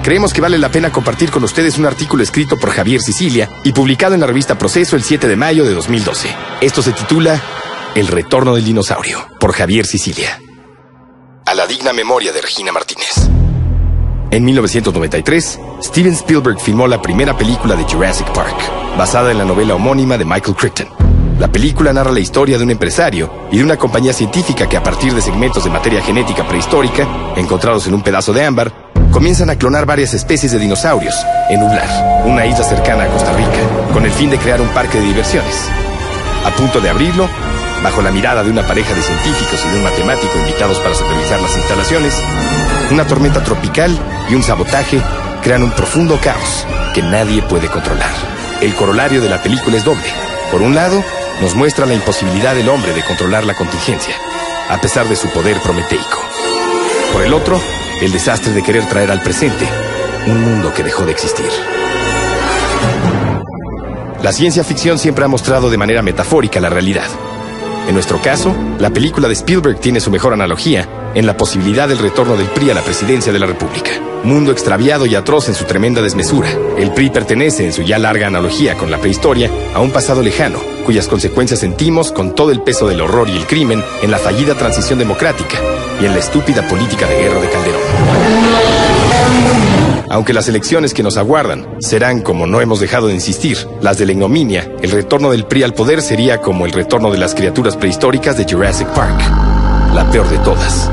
creemos que vale la pena compartir con ustedes un artículo escrito por Javier Sicilia y publicado en la revista Proceso el 7 de mayo de 2012. Esto se titula El retorno del dinosaurio, por Javier Sicilia. A la digna memoria de Regina Martínez. En 1993, Steven Spielberg filmó la primera película de Jurassic Park, basada en la novela homónima de Michael Crichton. La película narra la historia de un empresario y de una compañía científica que, a partir de segmentos de materia genética prehistórica, encontrados en un pedazo de ámbar, comienzan a clonar varias especies de dinosaurios en Ublar, una isla cercana a Costa Rica, con el fin de crear un parque de diversiones. A punto de abrirlo, bajo la mirada de una pareja de científicos y de un matemático invitados para supervisar las instalaciones, una tormenta tropical y un sabotaje crean un profundo caos que nadie puede controlar. El corolario de la película es doble. Por un lado, nos muestra la imposibilidad del hombre de controlar la contingencia, a pesar de su poder prometeico. Por el otro, el desastre de querer traer al presente un mundo que dejó de existir. La ciencia ficción siempre ha mostrado de manera metafórica la realidad. En nuestro caso, la película de Spielberg tiene su mejor analogía en la posibilidad del retorno del PRI a la presidencia de la República. Mundo extraviado y atroz en su tremenda desmesura. El PRI pertenece, en su ya larga analogía con la prehistoria, a un pasado lejano, cuyas consecuencias sentimos con todo el peso del horror y el crimen en la fallida transición democrática y en la estúpida política de guerra de Calderón. Aunque las elecciones que nos aguardan serán, como no hemos dejado de insistir, las de la ignominia, el retorno del PRI al poder sería como el retorno de las criaturas prehistóricas de Jurassic Park. La peor de todas.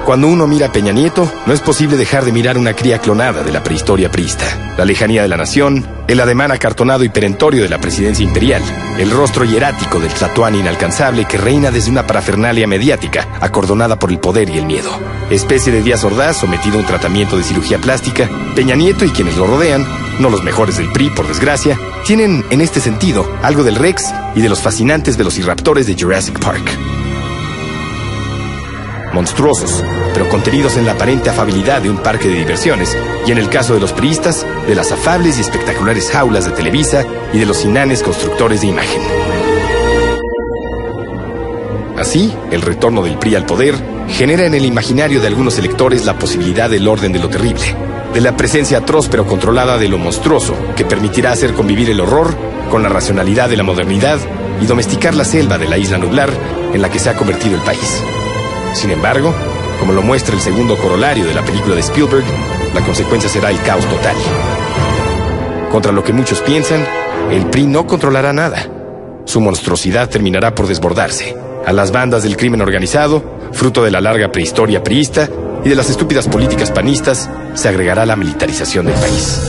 Cuando uno mira a Peña Nieto, no es posible dejar de mirar una cría clonada de la prehistoria priista. La lejanía de la nación, el ademán acartonado y perentorio de la presidencia imperial, el rostro hierático del tlatoani inalcanzable que reina desde una parafernalia mediática, acordonada por el poder y el miedo. Especie de Díaz Ordaz sometido a un tratamiento de cirugía plástica, Peña Nieto y quienes lo rodean, no los mejores del PRI, por desgracia, tienen, en este sentido, algo del Rex y de los fascinantes velociraptores de Jurassic Park. Monstruosos, pero contenidos en la aparente afabilidad de un parque de diversiones, y en el caso de los priistas, de las afables y espectaculares jaulas de Televisa y de los inanes constructores de imagen. Así, el retorno del PRI al poder genera en el imaginario de algunos electores la posibilidad del orden de lo terrible, de la presencia atroz pero controlada de lo monstruoso, que permitirá hacer convivir el horror con la racionalidad de la modernidad y domesticar la selva de la isla nublar en la que se ha convertido el país. Sin embargo, como lo muestra el segundo corolario de la película de Spielberg, la consecuencia será el caos total. Contra lo que muchos piensan, el PRI no controlará nada. Su monstruosidad terminará por desbordarse. A las bandas del crimen organizado, fruto de la larga prehistoria priista y de las estúpidas políticas panistas, se agregará la militarización del país.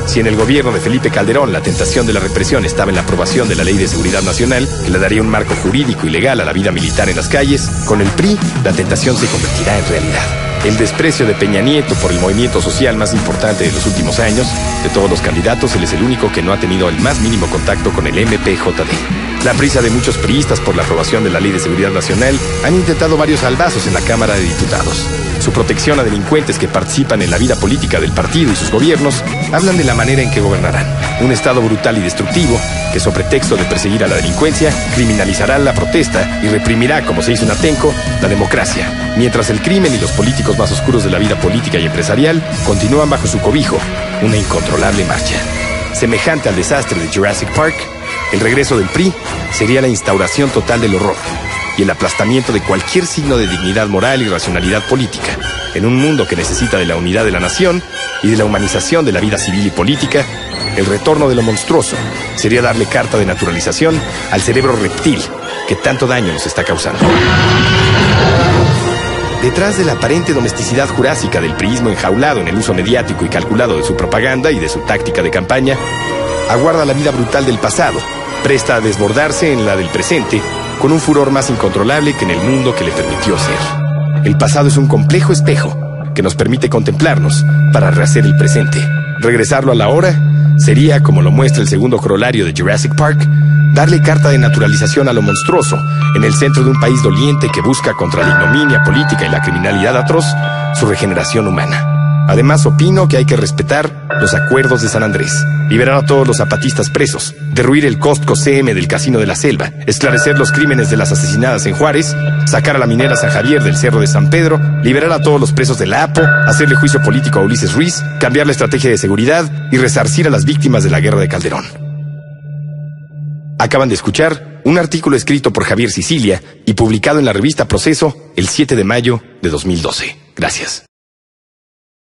Si en el gobierno de Felipe Calderón la tentación de la represión estaba en la aprobación de la Ley de Seguridad Nacional, que le daría un marco jurídico y legal a la vida militar en las calles, con el PRI la tentación se convertirá en realidad. El desprecio de Peña Nieto por el movimiento social más importante de los últimos años, de todos los candidatos, él es el único que no ha tenido el más mínimo contacto con el MPJD. La prisa de muchos priistas por la aprobación de la Ley de Seguridad Nacional han intentado varios albazos en la Cámara de Diputados. Su protección a delincuentes que participan en la vida política del partido y sus gobiernos hablan de la manera en que gobernarán. Un Estado brutal y destructivo que, sobre pretexto de perseguir a la delincuencia, criminalizará la protesta y reprimirá, como se hizo en Atenco, la democracia. Mientras el crimen y los políticos más oscuros de la vida política y empresarial continúan bajo su cobijo una incontrolable marcha. Semejante al desastre de Jurassic Park, el regreso del PRI sería la instauración total del horror y el aplastamiento de cualquier signo de dignidad moral y racionalidad política, en un mundo que necesita de la unidad de la nación y de la humanización de la vida civil y política. El retorno de lo monstruoso sería darle carta de naturalización al cerebro reptil que tanto daño nos está causando. Detrás de la aparente domesticidad jurásica del priismo enjaulado en el uso mediático y calculado de su propaganda y de su táctica de campaña, aguarda la vida brutal del pasado, presta a desbordarse en la del presente, con un furor más incontrolable que en el mundo que le permitió ser. El pasado es un complejo espejo que nos permite contemplarnos para rehacer el presente. Regresarlo a la hora sería, como lo muestra el segundo corolario de Jurassic Park, darle carta de naturalización a lo monstruoso en el centro de un país doliente que busca, contra la ignominia política y la criminalidad atroz, su regeneración humana. Además, opino que hay que respetar los acuerdos de San Andrés, liberar a todos los zapatistas presos, derruir el Costco CM del Casino de la Selva, esclarecer los crímenes de las asesinadas en Juárez, sacar a la minera San Javier del Cerro de San Pedro, liberar a todos los presos de la APO, hacerle juicio político a Ulises Ruiz, cambiar la estrategia de seguridad y resarcir a las víctimas de la guerra de Calderón. Acaban de escuchar un artículo escrito por Javier Sicilia y publicado en la revista Proceso el 7 de mayo de 2012. Gracias.